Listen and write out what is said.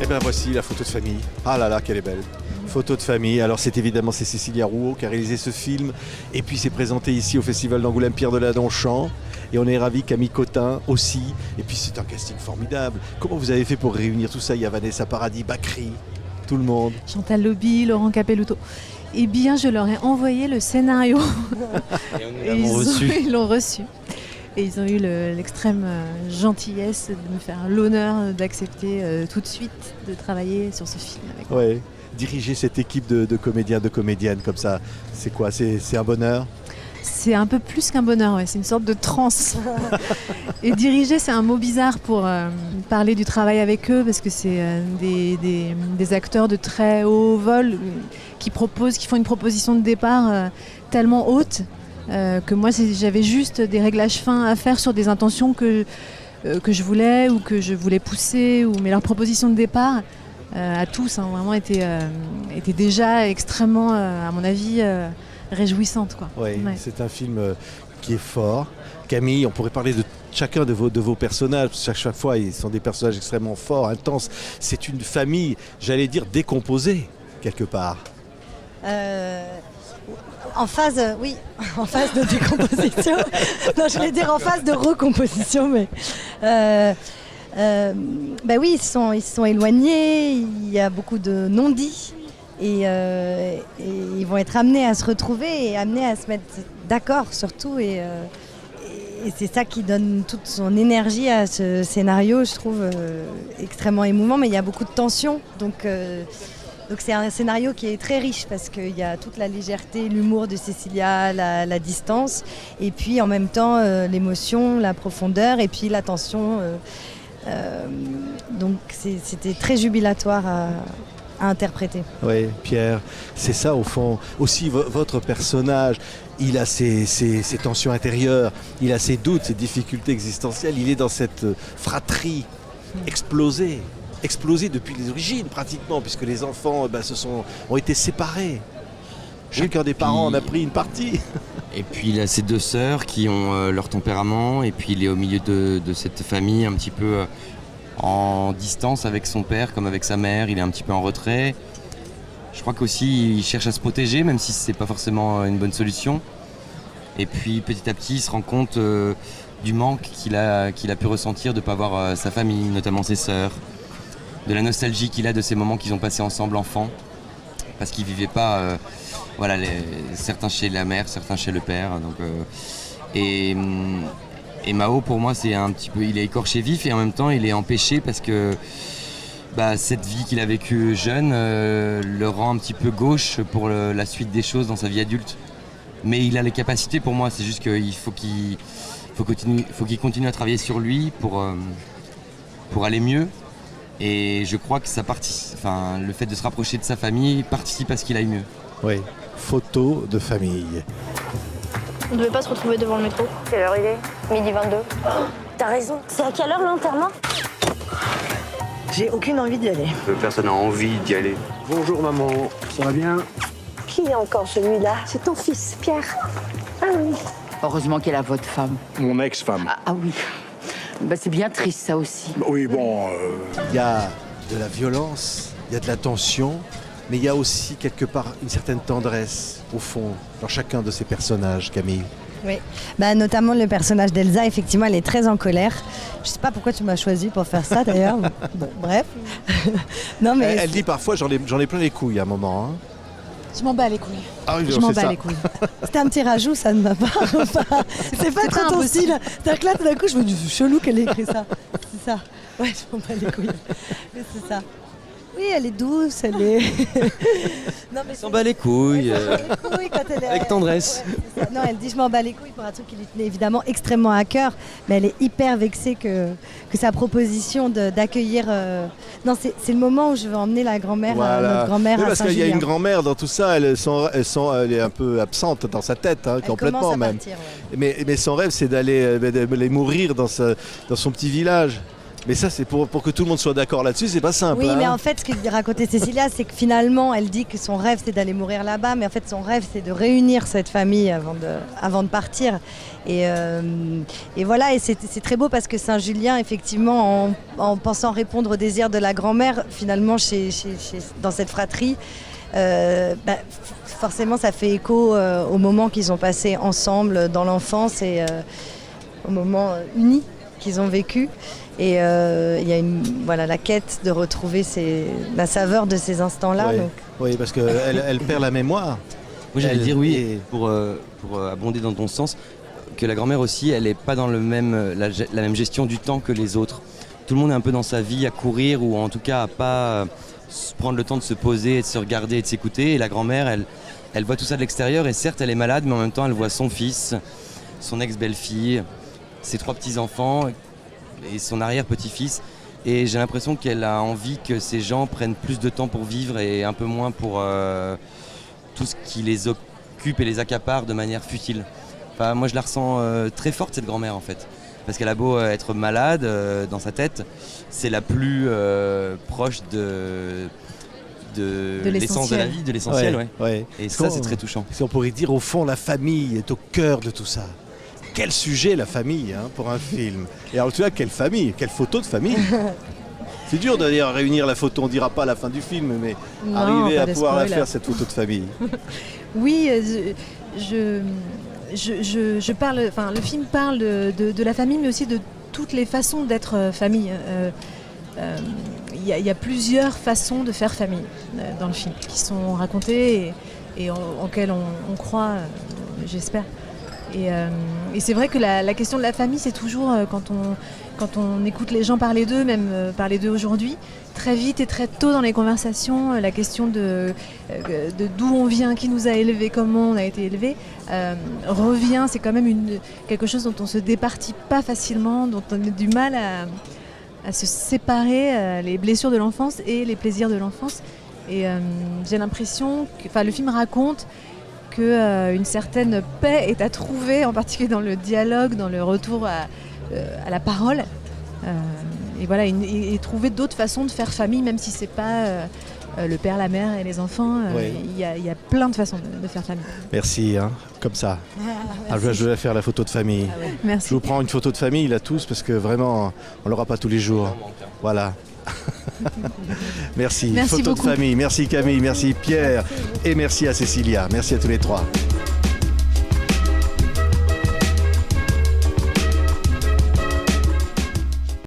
Et bien voici la photo de famille. Ah là là, qu'elle est belle. Photo de famille. Alors c'est Cécilia Rouault qui a réalisé ce film. Et puis c'est présenté ici au Festival d'Angoulême Pierre Deladonchamp chante. Et on est ravis, Camille Cotin aussi. Et puis c'est un casting formidable. Comment vous avez fait pour réunir tout ça? Il y a Vanessa Paradis, Bakri, tout le monde. Chantal Lobby, Laurent Capelluto. Eh bien, je leur ai envoyé le scénario. Et ils l'ont reçu. Et ils ont eu l'extrême gentillesse de me faire l'honneur d'accepter tout de suite de travailler sur ce film avec moi. Ouais. Diriger cette équipe de comédiens, de comédiennes comme ça, c'est quoi? C'est un bonheur? C'est un peu plus qu'un bonheur, ouais. C'est une sorte de transe. Et diriger, c'est un mot bizarre pour parler du travail avec eux, parce que c'est des acteurs de très haut vol qui font une proposition de départ tellement haute que moi, j'avais juste des réglages fins à faire sur des intentions que je voulais ou que je voulais pousser. Mais leur proposition de départ, à tous, vraiment était déjà extrêmement, à mon avis, réjouissante, quoi. Oui, ouais. C'est un film qui est fort. Camille, on pourrait parler de chacun de vos personnages. Chaque fois, ils sont des personnages extrêmement forts, intenses. C'est une famille, j'allais dire, décomposée, quelque part. En phase, oui, en phase de décomposition. Non, je voulais dire en phase de recomposition, mais... oui, ils se sont éloignés, il y a beaucoup de non-dits. Et ils vont être amenés à se retrouver et amenés à se mettre d'accord surtout. Et c'est ça qui donne toute son énergie à ce scénario, je trouve extrêmement émouvant. Mais il y a beaucoup de tension. Donc c'est un scénario qui est très riche parce qu'il y a toute la légèreté, l'humour de Cécilia, la distance. Et puis en même temps l'émotion, la profondeur et puis la tension. Donc c'était très jubilatoire à interpréter. Oui, Pierre, c'est ça au fond. Aussi, votre personnage, il a ses tensions intérieures, il a ses doutes, ses difficultés existentielles. Il est dans cette fratrie explosée depuis les origines pratiquement, puisque les enfants ont été séparés. Chacun des parents en a pris une partie. Et puis il a ses deux sœurs qui ont leur tempérament, et puis il est au milieu de cette famille un petit peu en distance avec son père comme avec sa mère, il est un petit peu en retrait. Je crois qu'aussi il cherche à se protéger, même si c'est pas forcément une bonne solution. Et puis petit à petit il se rend compte du manque qu'il a pu ressentir de ne pas voir sa famille, notamment ses sœurs, de la nostalgie qu'il a de ces moments qu'ils ont passés ensemble enfants, parce qu'ils vivaient pas certains chez la mère, certains chez le père. Donc, et Mao, pour moi, c'est un petit peu, il est écorché vif et en même temps, il est empêché parce que cette vie qu'il a vécue jeune le rend un petit peu gauche pour la suite des choses dans sa vie adulte. Mais il a les capacités, pour moi, c'est juste qu'il faut qu'il continue à travailler sur lui pour aller mieux. Et je crois que le fait de se rapprocher de sa famille participe à ce qu'il aille mieux. Oui, photo de famille. On devait pas se retrouver devant le métro. Quelle heure il est? 12h22. T'as raison. C'est à quelle heure l'enterrement? J'ai aucune envie d'y aller. Personne n'a envie d'y aller. Bonjour maman, ça va bien? Qui est encore celui-là? C'est ton fils, Pierre. Ah oui. Heureusement qu'elle a votre femme. Mon ex-femme. Ah oui. C'est bien triste ça aussi. Oui, bon... Il y a de la violence, il y a de la tension, mais il y a aussi quelque part une certaine tendresse, au fond, dans chacun de ces personnages, Camille. Oui, notamment le personnage d'Elsa, effectivement, elle est très en colère. Je sais pas pourquoi tu m'as choisi pour faire ça d'ailleurs. Bon, bref. Non, mais elle dit parfois, j'en ai plein les couilles à un moment. Hein. Je m'en bats les couilles. Ah oui, je m'en bats les couilles. C'était un petit rajout, ça ne va pas. C'est pas trop ton style. C'est-à-dire que là, tout d'un coup, je me dis, c'est chelou qu'elle ait écrit ça. C'est ça. Ouais, je m'en bats les couilles. Mais c'est ça. Oui, elle est douce, elle est... Non, mais s'en bat les couilles. Quand elle est... Avec tendresse. Non, elle dit je m'en bats les couilles pour un truc qui lui tenait évidemment extrêmement à cœur, mais elle est hyper vexée que sa proposition d'accueillir... Non, c'est le moment où je veux emmener la grand-mère, notre grand-mère, oui, à parce qu'il y a Saint-Julien. une grand-mère dans tout ça, elle est un peu absente dans sa tête, hein, complètement même. Partir, ouais. Mais son rêve, c'est d'aller mourir dans son petit village. Mais ça, c'est pour que tout le monde soit d'accord là-dessus, c'est pas simple. Oui, hein. mais en fait, ce que racontait Cécilia, c'est que finalement, elle dit que son rêve, c'est d'aller mourir là-bas, mais en fait, son rêve, c'est de réunir cette famille avant de partir. Et voilà, et c'est très beau parce que Saint-Julien, effectivement, en pensant répondre aux désirs de la grand-mère, finalement, dans cette fratrie, forcément, ça fait écho aux moments qu'ils ont passés ensemble dans l'enfance et aux moments unis qu'ils ont vécu. Et il y a la quête de retrouver la saveur de ces instants-là. Oui, donc. oui, parce qu'elle perd la mémoire. Moi j'allais dire oui, et- pour abonder dans ton sens, que la grand-mère aussi, elle n'est pas dans la même gestion du temps que les autres. Tout le monde est un peu dans sa vie à courir ou en tout cas à pas prendre le temps de se poser, et de se regarder et de s'écouter. Et la grand-mère, elle voit tout ça de l'extérieur et certes elle est malade, mais en même temps elle voit son fils, son ex-belle-fille, ses 3 petits-enfants et son arrière-petit-fils. Et j'ai l'impression qu'elle a envie que ces gens prennent plus de temps pour vivre et un peu moins pour tout ce qui les occupe et les accapare de manière futile. Enfin, moi je la ressens très forte cette grand-mère en fait. Parce qu'elle a beau être malade dans sa tête, c'est la plus proche de l'essence de la vie, de l'essentiel. Ouais. Ouais. Et ça c'est très touchant. Si on pourrait dire au fond, la famille est au cœur de tout ça. Quel sujet la famille pour un film. Et en tout cas, quelle famille, quelle photo de famille. C'est dur d'ailleurs réunir la photo, on ne dira pas à la fin du film, mais Non, arriver pas à de pouvoir la spoil. faire, cette photo de famille. Oui, je parle, enfin, le film parle de la famille, mais aussi de toutes les façons d'être famille. Il y a plusieurs façons de faire famille dans le film, qui sont racontées et auxquelles on croit, j'espère. Et c'est vrai que la question de la famille, c'est toujours, quand on écoute les gens parler d'eux, même parler d'eux aujourd'hui, très vite et très tôt dans les conversations, la question de d'où on vient, qui nous a élevés, comment on a été élevés, revient. C'est quand même quelque chose dont on se départit pas facilement, dont on a du mal à se séparer, les blessures de l'enfance et les plaisirs de l'enfance. Et j'ai l'impression que le film raconte qu'une certaine paix est à trouver, en particulier dans le dialogue, dans le retour à la parole. Et voilà, et trouver d'autres façons de faire famille, même si c'est pas le père, la mère et les enfants. Oui. Il y a plein de façons de faire famille. Merci, comme ça. Je vais faire la photo de famille. Merci. Je vous prends une photo de famille là tous parce que vraiment on l'aura pas tous les jours. Voilà. Merci. Merci Photo beaucoup. de famille. Merci Camille, merci Pierre et merci à Cécilia. Merci à tous les 3.